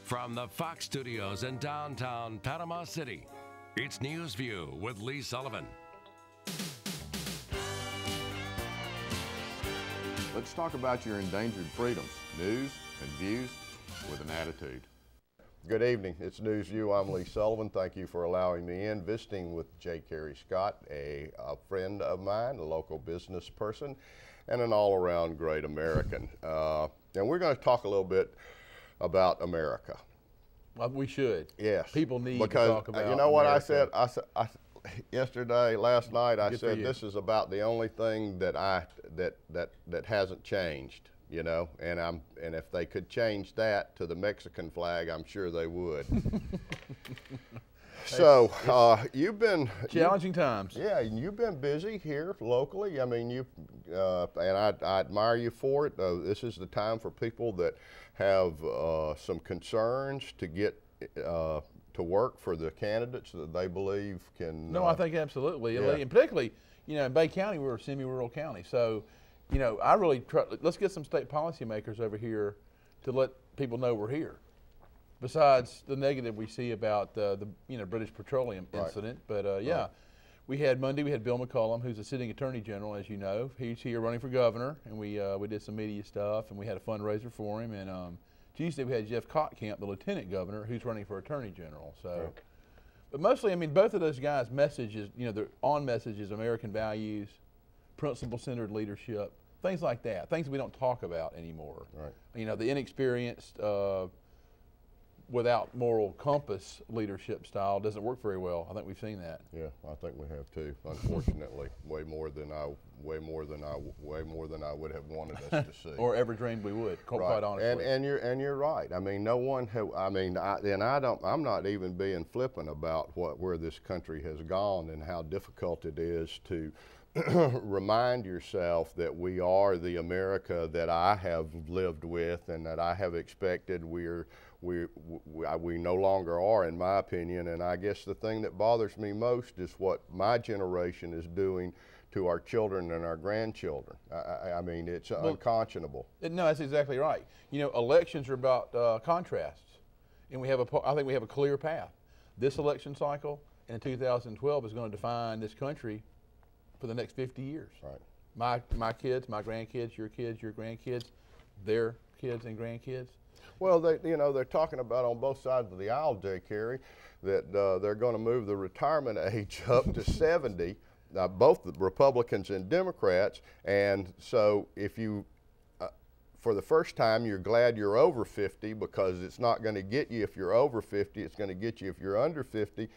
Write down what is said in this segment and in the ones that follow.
From the Fox Studios in downtown Panama City, it's News View with Lee Sullivan. Let's talk about your endangered freedoms. News and views with an attitude. Good evening. It's News View. I'm Lee Sullivan. Thank you for allowing me in. Visiting with J.Carey Scott, a friend of mine, a local business person, and an all-around great American. And we're going to talk a little bit about America. Well, we should. Yes. People need to because, talk about you know what America. I said? Last night, I Good said for you. this is about the only thing that that hasn't changed. You know, and if they could change that to the Mexican flag, I'm sure they would. So you've been challenging times. Yeah, and you've been busy here locally. I mean, and I admire you for it. This is the time for people that have some concerns to get to work for the candidates that they believe can. No, I think absolutely, yeah. And particularly, you know, in Bay County, we're a semi-rural county, so. You know, I really try, let's get some state policymakers over here to let people know we're here. Besides the negative we see about the British Petroleum incident, but yeah, we had Monday. We had Bill McCollum, who's a sitting Attorney General, as you know. He's here running for governor, and we did some media stuff, and we had a fundraiser for him. And Tuesday we had Jeff Kottkamp, the Lieutenant Governor, who's running for Attorney General. So, but mostly, I mean, both of those guys' messages, you know, their on messages, American values, principle-centered leadership, things like that, things we don't talk about anymore. Right. You know, the inexperienced, without moral compass leadership style doesn't work very well. I think we've seen that. Yeah, I think we have too. Unfortunately, way more than I would have wanted us to see, or ever dreamed we would. Quite honestly. And you're right. I mean, no one. I'm not even being flippant about where this country has gone and how difficult it is to remind yourself that we are the America that I have lived with and that I have expected. We no longer are, in my opinion. And I guess the thing that bothers me most is what my generation is doing to our children and our grandchildren. I mean, it's unconscionable. No, that's exactly right. You know, elections are about contrasts, and I think we have a clear path. This election cycle in 2012 is going to define this country for the next 50 years. Right. My kids, my grandkids, your grandkids, their kids and grandkids. Well, they're talking about on both sides of the aisle, J.Carey, that they're going to move the retirement age up to 70, both the Republicans and Democrats. And so if you, for the first time, you're glad you're over 50 because it's not going to get you if you're over 50, it's going to get you if you're under 50.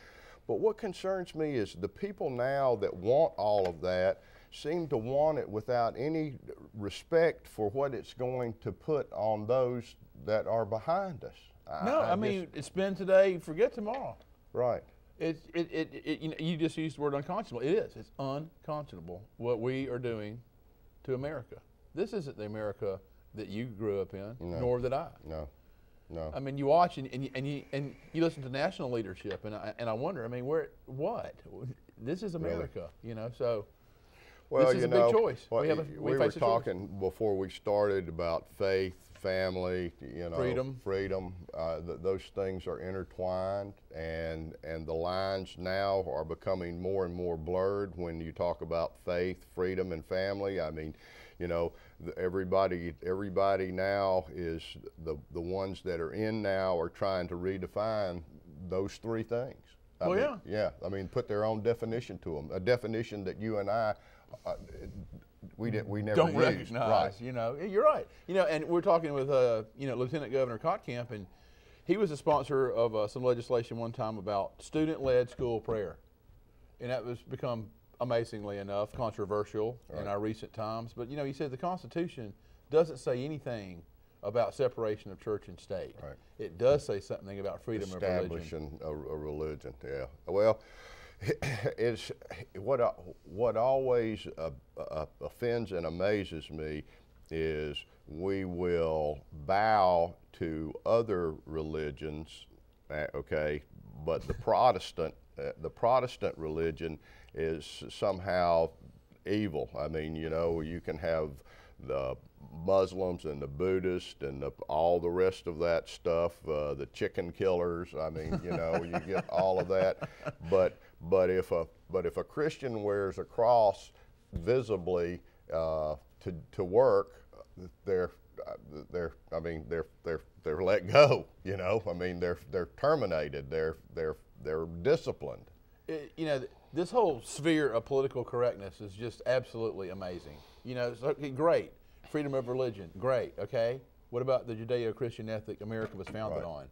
But what concerns me is the people now that want all of that seem to want it without any respect for what it's going to put on those that are behind us. I mean, it's been today, forget tomorrow. Right. You just used the word unconscionable. It is. It's unconscionable what we are doing to America. This isn't the America that you grew up in, nor did I. No. No. I mean, you watch and you listen to national leadership, and I wonder. I mean, what? This is America, you know. So, well, this is a big choice. We were talking before we started about faith, family, you know, freedom. Those things are intertwined, and the lines now are becoming more and more blurred when you talk about faith, freedom, and family. I mean, you know, everybody now is the ones that are in now are trying to redefine those three things. I mean, yeah. I mean, put their own definition to them, a definition that you and I we never don't used. recognize. Right. You know, you're right. You know, and we're talking with Lieutenant Governor Kottkamp, and he was a sponsor of some legislation one time about student-led school prayer, and that was become, amazingly enough, controversial in our recent times. But, you know, he said the Constitution doesn't say anything about separation of church and state. Right. It does say something about freedom of religion. Establishing a religion, yeah. Well, it's what always offends and amazes me is we will bow to other religions, okay, but the Protestant religion is somehow evil. I mean, you know, you can have the Muslims and the Buddhists and all the rest of that stuff, the chicken killers. I mean, you know, you get all of that. But if a Christian wears a cross visibly to work, they're let go. You know, I mean, they're terminated. They're disciplined. You know, this whole sphere of political correctness is just absolutely amazing. You know, it's okay, great. Freedom of religion, great, okay? What about the Judeo-Christian ethic America was founded on?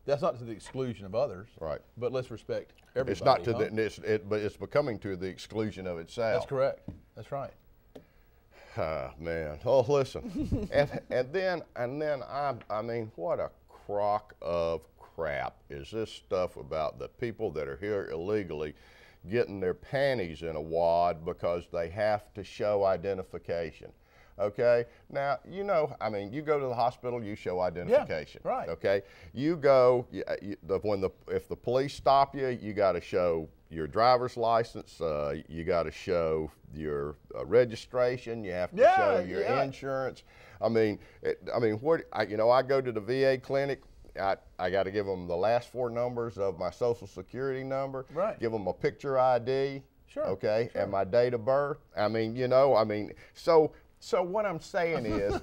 That's not to the exclusion of others. Right. But let's respect everybody. It's not to but it's becoming to the exclusion of itself. That's correct. That's right. Ah, man. Oh, listen. and then I mean, what a crock of crap is this stuff about the people that are here illegally getting their panties in a wad because they have to show identification. Okay, now, you know, I mean, you go to the hospital, you show identification. Yeah, right. Okay, you go, if the police stop you, you got to show your driver's license, you got to show your registration, you have to show your insurance. I mean, I go to the VA clinic. I got to give them the last 4 numbers of my social security number. Right. Give them a picture ID. Sure. Okay, sure. And my date of birth. I mean, you know, So what I'm saying is,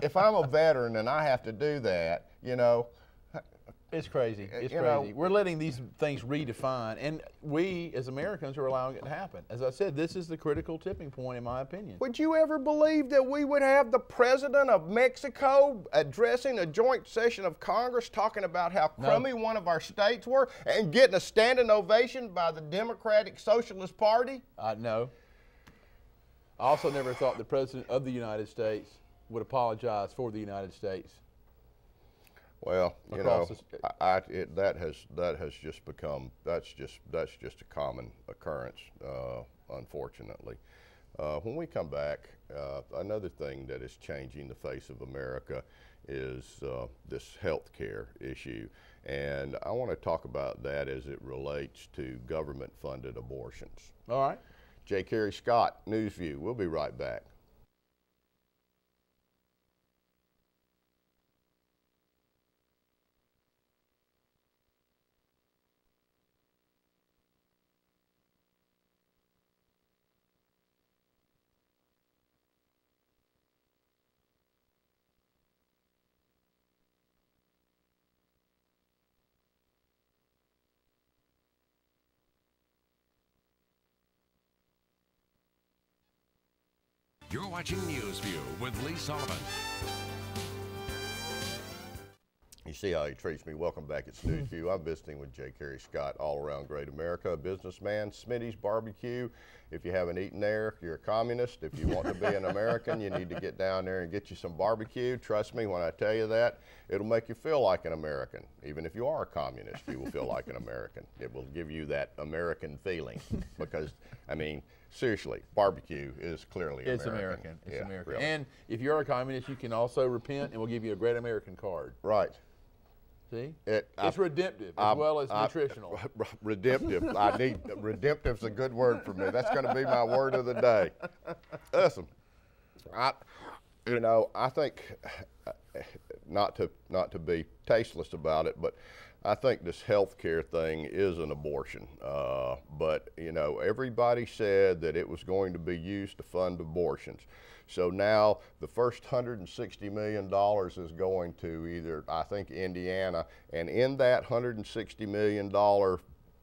if I'm a veteran and I have to do that, you know. It's crazy. It's crazy. We're letting these things redefine, and we as Americans are allowing it to happen. As I said, this is the critical tipping point, in my opinion. Would you ever believe that we would have the president of Mexico addressing a joint session of Congress talking about how crummy one of our states were and getting a standing ovation by the Democratic Socialist Party? No. I also never thought the President of the United States would apologize for the United States. Well, you know, that has just become, that's just a common occurrence, unfortunately. When we come back, another thing that is changing the face of America is this health care issue. And I want to talk about that as it relates to government-funded abortions. All right. J.Carey Scott, Newsview. We'll be right back. You're watching Newsview with Lee Sullivan. You see how he treats me. Welcome back. It's Newsview. I'm visiting with J.Carey Scott, all around great America, a businessman, Smitty's Barbecue. If you haven't eaten there, you're a communist. If you want to be an American, you need to get down there and get you some barbecue. Trust me when I tell you that, it'll make you feel like an American. Even if you are a communist, you will feel like an American. It will give you that American feeling because, I mean, seriously, barbecue is clearly American. It's American. It's American. Really. And if you're a communist, you can also repent and we'll give you a great American card. Right. See? It's redemptive as well as nutritional. Redemptive. Redemptive's a good word for me. That's going to be my word of the day. Listen, I think, not to be tasteless about it, but I think this health care thing is an abortion. But, you know, everybody said that it was going to be used to fund abortions. So now the first $160 million is going to either, I think, Indiana, and in that $160 million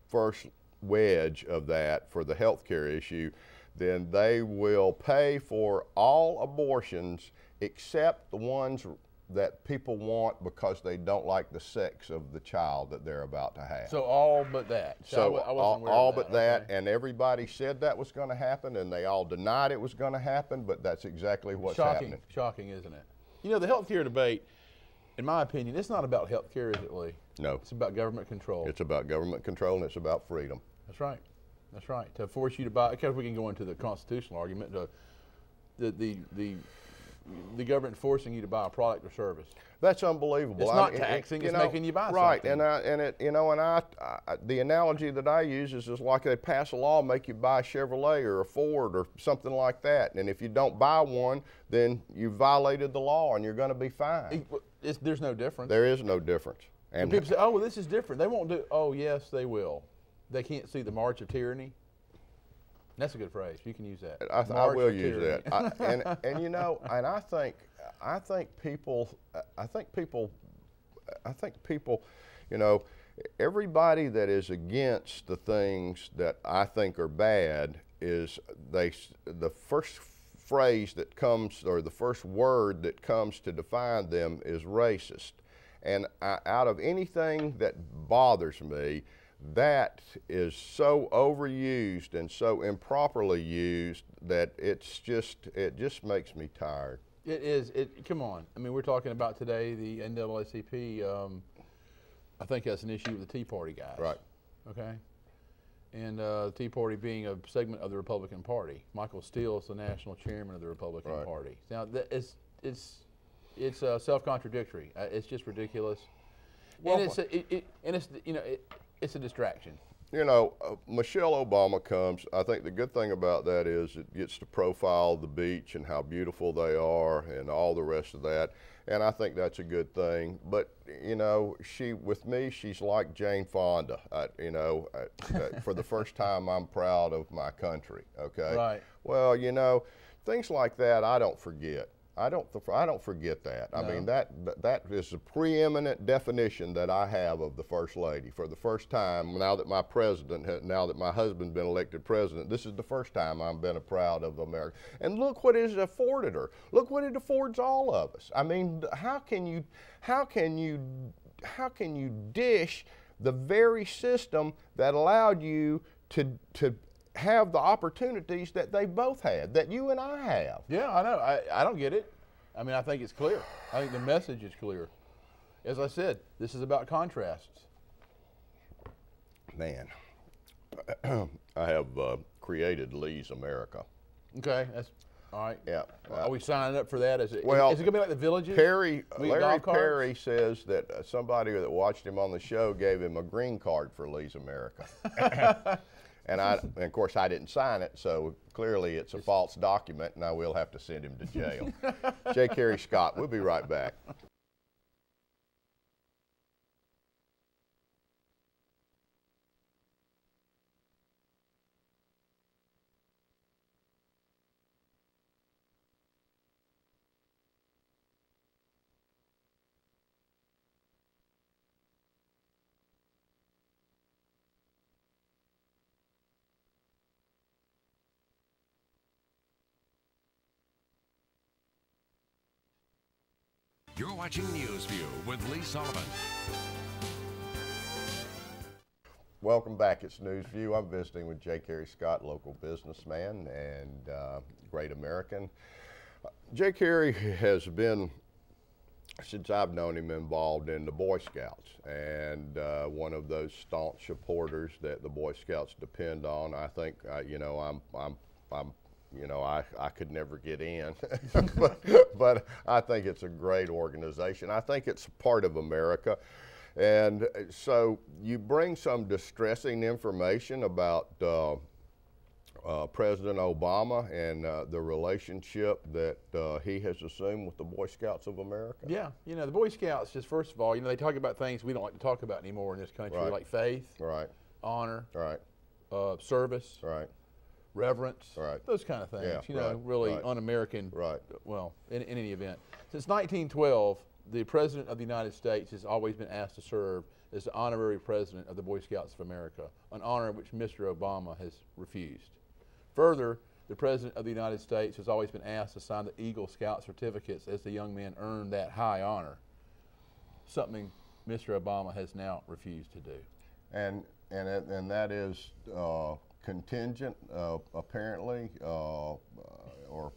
first wedge of that for the health care issue, then they will pay for all abortions except the ones that people want because they don't like the sex of the child that they're about to have. So all but that. So all but that, okay. And everybody said that was going to happen, and they all denied it was going to happen, but that's exactly what's happening. Shocking, isn't it? You know, the health care debate, in my opinion, it's not about health care, is it, Lee? No. It's about government control. It's about government control, and it's about freedom. That's right. That's right. To force you to buy, because we can go into the constitutional argument, the the government forcing you to buy a product or service. That's unbelievable. It's not taxing; it's making you buy right. something. The analogy that I use is just like they pass a law, make you buy a Chevrolet or a Ford or something like that, and if you don't buy one, then you violated the law and you're going to be fined. There's no difference. There is no difference. And people say, "Oh, well, this is different. They won't do." Oh, yes, they will. They can't see the march of tyranny. That's a good phrase. You can use that. I will use that. And I think people, everybody that is against the things that I think are bad is the first phrase that comes, or the first word that comes to define them is racist. And out of anything that bothers me, that is so overused and so improperly used that it just makes me tired. It is. Come on. I mean, we're talking about today the NAACP. I think that's an issue with the Tea Party guys. Right. Okay. And the Tea Party being a segment of the Republican Party. Michael Steele is the national chairman of the Republican Party. Now, it's self-contradictory. It's just ridiculous. Well, and it's a distraction. Michelle Obama comes. I think the good thing about that is it gets to profile the beach and how beautiful they are and all the rest of that. And I think that's a good thing. But, with me, she's like Jane Fonda. For the first time, I'm proud of my country, okay? Right. Well, things like that I don't forget. I don't forget that. No. I mean, that is the preeminent definition that I have of the First Lady. For the first time, now that my husband's been elected president, this is the first time I've been proud of America. And look what it has afforded her. Look what it affords all of us. I mean, how can you dish the very system that allowed you to have the opportunities that they both had, that you and I have? Yeah, I know. I don't get it. I mean, I think it's clear. I think the message is clear. As I said, this is about contrasts. Man, I have created Lee's America. Okay, that's all right. Yeah. Are we signing up for that? Is it well, going to be like the Villages? Larry Perry says that somebody that watched him on the show gave him a green card for Lee's America. And of course, I didn't sign it, so clearly it's a false document, and I will have to send him to jail. J.Carey Scott, we'll be right back. You're watching Newsview with Lee Sullivan. Welcome back. It's Newsview. I'm visiting with J.Carey Scott, local businessman and great American. J.Carey has been, since I've known him, involved in the Boy Scouts, and one of those staunch supporters that the Boy Scouts depend on. I think, I could never get in, but I think it's a great organization. I think it's part of America. And so you bring some distressing information about President Obama and the relationship that he has assumed with the Boy Scouts of America. Yeah, the Boy Scouts, just first of all, they talk about things we don't like to talk about anymore in this country, like faith, honor, service, reverence, those kind of things, really un-American, well, in any event. Since 1912, the President of the United States has always been asked to serve as the honorary president of the Boy Scouts of America, an honor which Mr. Obama has refused. Further, the President of the United States has always been asked to sign the Eagle Scout certificates as the young man earned that high honor, something Mr. Obama has now refused to do. And that is contingent, apparently, or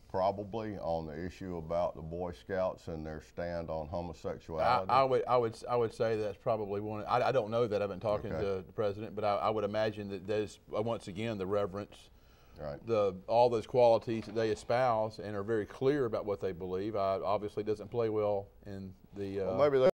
probably on the issue about the Boy Scouts and their stand on homosexuality. I would say that's probably one. I don't know that. I've been talking to the president, but I would imagine that there's once again the reverence all those qualities that they espouse and are very clear about what they believe. Obviously doesn't play well in the well, maybe